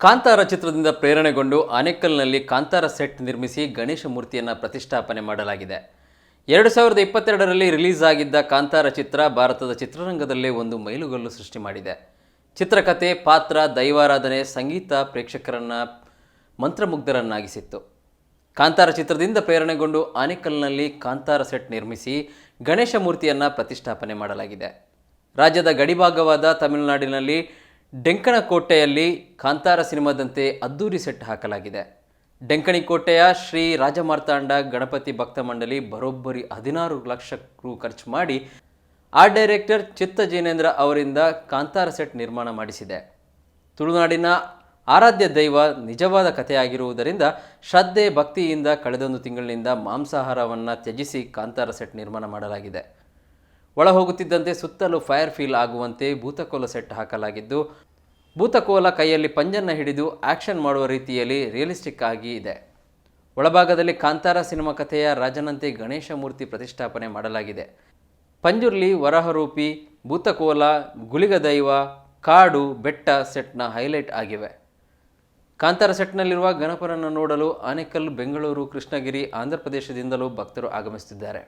ಕಾಂತಾರ ಚಿತ್ರದಿಂದ ಪ್ರೇರಣೆಗೊಂಡು ಆನೇಕಲ್ನಲ್ಲಿ ಕಾಂತಾರ ಸೆಟ್ ನಿರ್ಮಿಸಿ ಗಣೇಶ ಮೂರ್ತಿಯನ್ನು ಪ್ರತಿಷ್ಠಾಪನೆ ಮಾಡಲಾಗಿದೆ. 2022ರಲ್ಲಿ ರಿಲೀಸ್ ಆಗಿದ್ದ ಕಾಂತಾರ ಚಿತ್ರ ಭಾರತದ ಚಿತ್ರರಂಗದಲ್ಲೇ ಒಂದು ಮೈಲುಗಲ್ಲು ಸೃಷ್ಟಿ ಮಾಡಿದೆ. ಚಿತ್ರಕಥೆ, ಪಾತ್ರ, ದೈವಾರಾಧನೆ, ಸಂಗೀತ ಪ್ರೇಕ್ಷಕರನ್ನ ಮಂತ್ರಮುಗ್ಧರನ್ನಾಗಿಸಿತ್ತು. ಕಾಂತಾರ ಚಿತ್ರದಿಂದ ಪ್ರೇರಣೆಗೊಂಡು ಆನೇಕಲ್ನಲ್ಲಿ ಕಾಂತಾರ ಸೆಟ್ ನಿರ್ಮಿಸಿ ಗಣೇಶ ಮೂರ್ತಿಯನ್ನು ಪ್ರತಿಷ್ಠಾಪನೆ ಮಾಡಲಾಗಿದೆ. ರಾಜ್ಯದ ಗಡಿಭಾಗವಾದ ತಮಿಳುನಾಡಿನಲ್ಲಿ ಡೆಂಕಣಕೋಟೆಯಲ್ಲಿ ಕಾಂತಾರ ಸಿನಿಮಾದಂತೆ ಅದ್ದೂರಿ ಸೆಟ್ ಹಾಕಲಾಗಿದೆ. ಡೆಂಕಣಿಕೋಟೆಯ ಶ್ರೀ ರಾಜಮಾರ್ತಾಂಡ ಗಣಪತಿ ಭಕ್ತ ಮಂಡಳಿ ಬರೋಬ್ಬರಿ 16 ಲಕ್ಷ ರು ಖರ್ಚು ಮಾಡಿ ಆರ್ಟ್ ಡೈರೆಕ್ಟರ್ ಚಿತ್ತಜೇನೇಂದ್ರ ಅವರಿಂದ ಕಾಂತಾರ ಸೆಟ್ ನಿರ್ಮಾಣ ಮಾಡಿಸಿದೆ. ತುಳುನಾಡಿನ ಆರಾಧ್ಯ ದೈವ ನಿಜವಾದ ಕಥೆಯಾಗಿರುವುದರಿಂದ ಶ್ರದ್ಧೆ ಭಕ್ತಿಯಿಂದ ಕಳೆದೊಂದು ತಿಂಗಳಿನಿಂದ ಮಾಂಸಾಹಾರವನ್ನು ತ್ಯಜಿಸಿ ಕಾಂತಾರ ಸೆಟ್ ನಿರ್ಮಾಣ ಮಾಡಲಾಗಿದೆ. ಒಳ ಹೋಗುತ್ತಿದ್ದಂತೆ ಸುತ್ತಲೂ ಫೈರ್ ಫೀಲ್ ಆಗುವಂತೆ ಭೂತಕೋಲ ಸೆಟ್ ಹಾಕಲಾಗಿದ್ದು, ಭೂತಕೋಲ ಕೈಯಲ್ಲಿ ಪಂಜನ್ನು ಹಿಡಿದು ಆ್ಯಕ್ಷನ್ ಮಾಡುವ ರೀತಿಯಲ್ಲಿ ರಿಯಲಿಸ್ಟಿಕ್ ಆಗಿ ಇದೆ. ಒಳಭಾಗದಲ್ಲಿ ಕಾಂತಾರ ಸಿನಿಮಾ ಕಥೆಯ ರಾಜನಂತೆ ಗಣೇಶ ಮೂರ್ತಿ ಪ್ರತಿಷ್ಠಾಪನೆ ಮಾಡಲಾಗಿದೆ. ಪಂಜುರ್ಲಿ, ವರಹರೂಪಿ, ಭೂತಕೋಲ, ಗುಳಿಗ ದೈವ, ಕಾಡು, ಬೆಟ್ಟ ಸೆಟ್ನ ಹೈಲೈಟ್ ಆಗಿವೆ. ಕಾಂತಾರ ಸೆಟ್ನಲ್ಲಿರುವ ಗಣಪನನ್ನು ನೋಡಲು ಆನೇಕಲ್, ಬೆಂಗಳೂರು, ಕೃಷ್ಣಗಿರಿ, ಆಂಧ್ರ ಪ್ರದೇಶದಿಂದಲೂ ಭಕ್ತರು ಆಗಮಿಸುತ್ತಿದ್ದಾರೆ.